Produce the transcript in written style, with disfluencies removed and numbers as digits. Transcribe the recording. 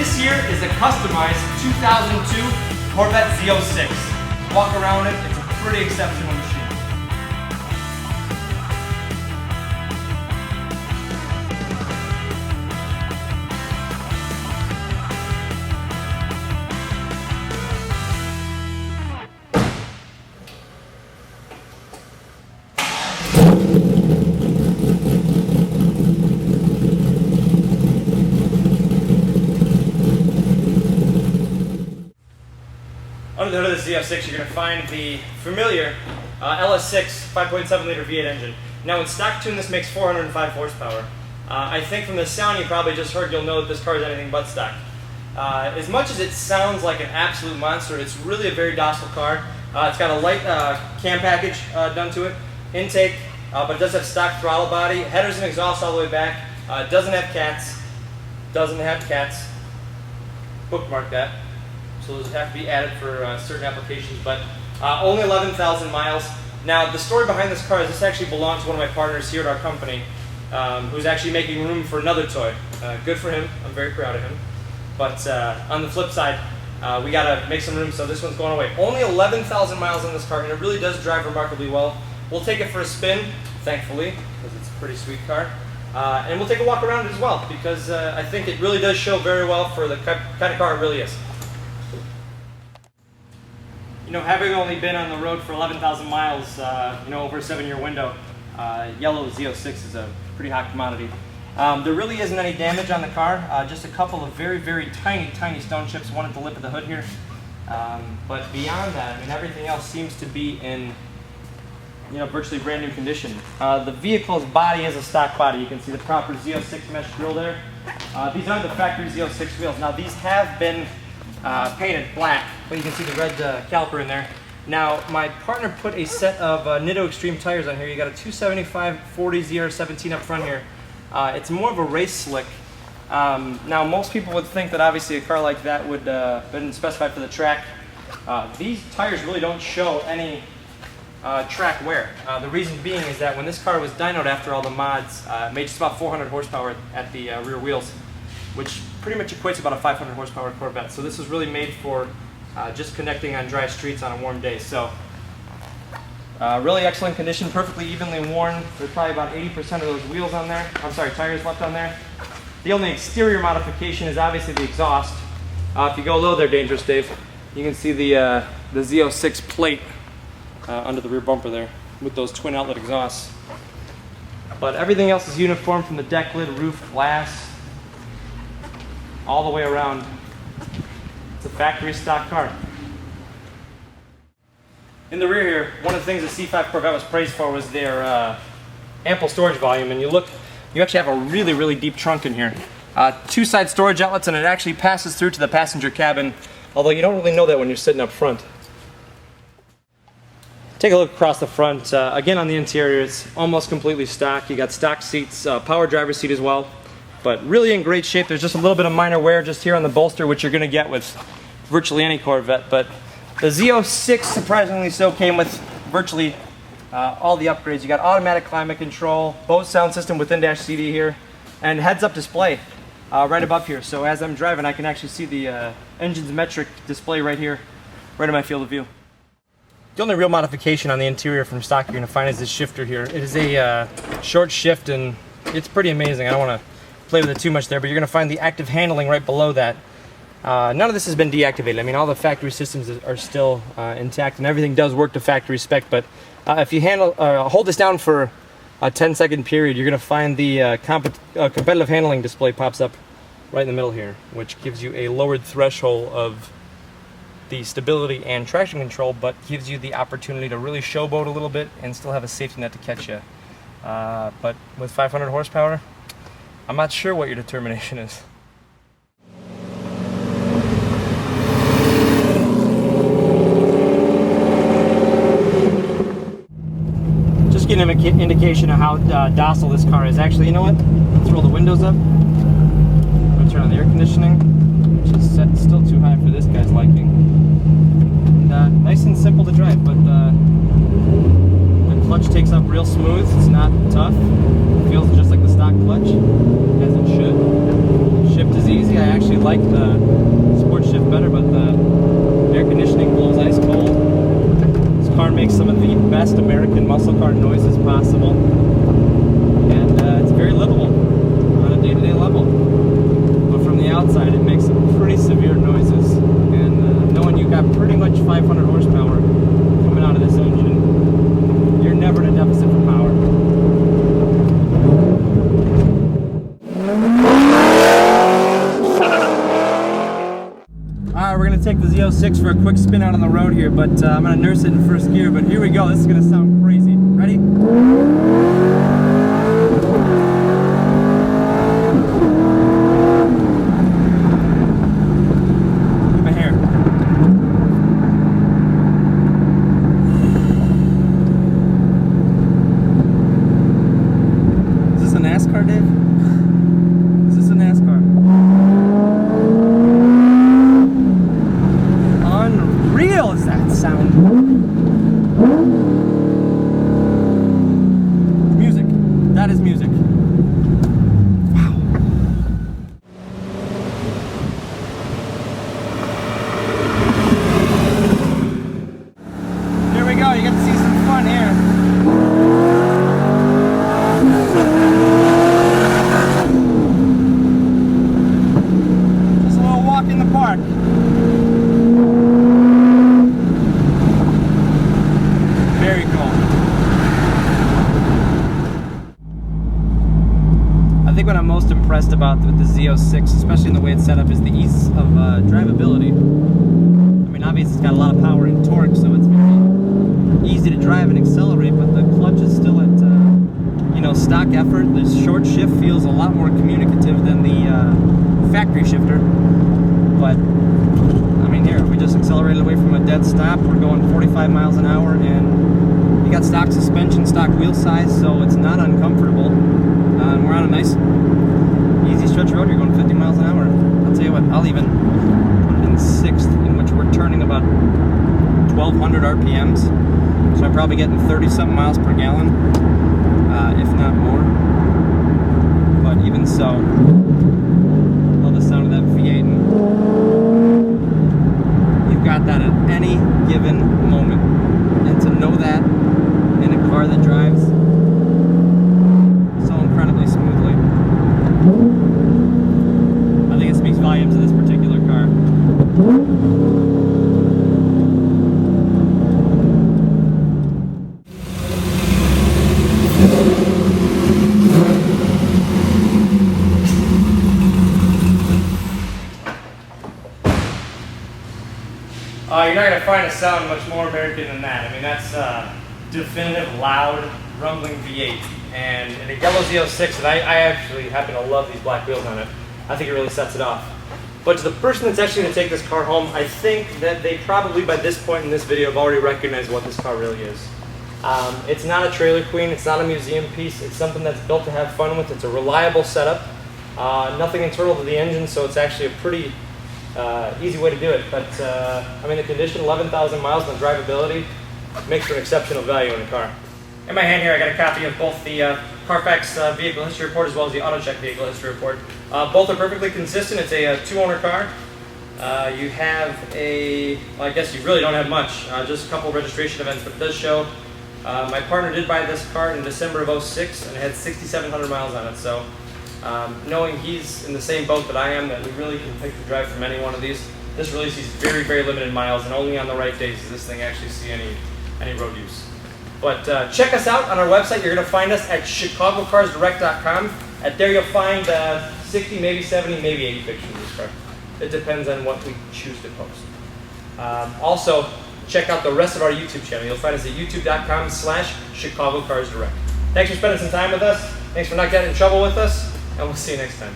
This here is a customized 2002 Corvette Z06. Walk around it, it's a pretty exceptional machine. Under the hood of the Z06, you're going to find the familiar LS6 5.7 liter V8 engine. Now in stock tune, this makes 405 horsepower. I think from the sound you probably just heard, you'll know that this car is anything but stock. As much as it sounds like an absolute monster, it's really a very docile car. It's got a light cam package done to it, intake, but it does have stock throttle body, headers and exhaust all the way back. It doesn't have cats. Bookmark that. So those have to be added for certain applications, but only 11,000 miles. Now, the story behind this car is this actually belongs to one of my partners here at our company, who's actually making room for another toy. Good for him. I'm very proud of him. But on the flip side, we got to make some room, so this one's going away. Only 11,000 miles on this car, and it really does drive remarkably well. We'll take it for a spin, thankfully, because it's a pretty sweet car. And we'll take a walk around it as well, because I think it really does show very well for the kind of car it really is. You know, having only been on the road for 11,000 miles, over a 7-year window, yellow Z06 is a pretty hot commodity. There really isn't any damage on the car, just a couple of very, very tiny stone chips, one at the lip of the hood here. But beyond that, I mean, everything else seems to be in, virtually brand new condition. The vehicle's body is a stock body. You can see the proper Z06 mesh grille there. These aren't the factory Z06 wheels. Now, these have been painted black, but you can see the red caliper in there. Now, my partner put a set of Nitto Extreme tires on here. You got a 275 40 ZR17 up front here. It's more of a race slick. Now, most people would think that obviously a car like that would have been specified for the track. These tires really don't show any track wear. The reason being is that when this car was dynoed after all the mods, it made just about 400 horsepower at the rear wheels, which pretty much equates to about a 500 horsepower Corvette. So this was really made for just connecting on dry streets on a warm day. So really excellent condition, perfectly evenly worn. There's probably about 80% of those wheels on there. Tires left on there. The only exterior modification is obviously the exhaust. If you go low there, Dangerous Dave, you can see the Z06 plate under the rear bumper there with those twin outlet exhausts. But everything else is uniform from the deck lid, roof, glass, all the way around. It's a factory stock car. In the rear here, one of the things the C5 Corvette was praised for was their ample storage volume, and you actually have a really deep trunk in here. 2 side storage outlets, and it actually passes through to the passenger cabin, although you don't really know that when you're sitting up front. Take a look across the front. Again, on the interior, it's almost completely stock. You got stock seats, power driver's seat as well. But really in great shape. There's just a little bit of minor wear just here on the bolster, which you're going to get with virtually any Corvette. But the Z06, surprisingly so, came with virtually all the upgrades. You got automatic climate control, Bose sound system with in-dash CD here, and heads-up display right above here. So as I'm driving, I can actually see the engine's metric display right here, right in my field of view. The only real modification on the interior from stock you're going to find is this shifter here. It is a short shift, and it's pretty amazing. I don't want to play with it too much there, but you're going to find the active handling right below that. None of this has been deactivated. I mean, all the factory systems are still intact, and everything does work to factory spec, but if you hold this down for a 10-second period, you're going to find the competitive handling display pops up right in the middle here, which gives you a lowered threshold of the stability and traction control, but gives you the opportunity to really showboat a little bit and still have a safety net to catch you. But with 500 horsepower, I'm not sure what your determination is. Just getting an indication of how docile this car is. Actually, you know what? Let's roll the windows up. I'm going to turn on the air conditioning, which is set still too high for this guy's liking. And, nice and simple to drive, but the clutch takes up real smooth. It's not tough. It feels just like the stock clutch, as it should. Shift is easy. I actually like the sport shift better, but the air conditioning blows ice cold. This car makes some of the best American muscle car noises possible, and it's very livable on a day-to-day level. But from the outside, it makes some pretty severe noises, and knowing you got pretty much 500 horsepower coming out of this engine, you're never in a deficit for power. Alright, we're going to take the Z06 for a quick spin out on the road here, but I'm going to nurse it in first gear, but here we go. This is going to sound crazy. Ready? Look at my hair. Is this a NASCAR, Dave? Is this a NASCAR? Unreal is that sound. Music. That is music. Wow. Here we go. You get to see some fun here. Just a little walk in the park. Very cool. I think what I'm most impressed about with the Z06, especially in the way it's set up, is the ease of drivability. I mean, obviously it's got a lot of power and torque, so it's very easy to drive and accelerate, but the clutch is still at stock effort. This short shift feels a lot more communicative than the factory shifter. But I mean, here we just accelerated away from a dead stop. We're going 45 miles an hour, and you got stock suspension, stock wheel size, so it's not uncomfortable. And we're on a nice, easy stretch road. You're going 50 miles an hour. I'll tell you what, I'll even put it in sixth, in which we're turning about 1,200 RPMs. So I'm probably getting 30-something miles per gallon, if not more. But even so, love the sound of that V8. You've got that at any given moment, and to know that in a car that drives so incredibly smoothly, I think it speaks volumes to this particular car. You're not going to find a sound much more American than that. I mean, that's definitive, loud, rumbling V8. And in a yellow Z06, and I actually happen to love these black wheels on it, I think it really sets it off. But to the person that's actually going to take this car home, I think that they probably by this point in this video have already recognized what this car really is. It's not a trailer queen, it's not a museum piece, it's something that's built to have fun with. It's a reliable setup, nothing internal to the engine, so it's actually a pretty easy way to do it. But I mean, the condition, 11,000 miles, and the drivability makes for an exceptional value in the car. In my hand here, I got a copy of both the Carfax vehicle history report as well as the AutoCheck vehicle history report. Both are perfectly consistent. It's a two-owner car. You have a, well, I guess you really don't have much, just a couple of registration events, but it does show. My partner did buy this car in December of '06, and it had 6,700 miles on it. So knowing he's in the same boat that I am, that we really can pick the drive from any one of these, this really sees very, very limited miles, and only on the right days does this thing actually see any road use. But check us out on our website. You're going to find us at chicagocarsdirect.com. At there you'll find 60, maybe 70, maybe 80 pictures of this car. It depends on what we choose to post. Also, check out the rest of our YouTube channel. You'll find us at youtube.com/chicagocarsdirect. Thanks for spending some time with us. Thanks for not getting in trouble with us, and we'll see you next time.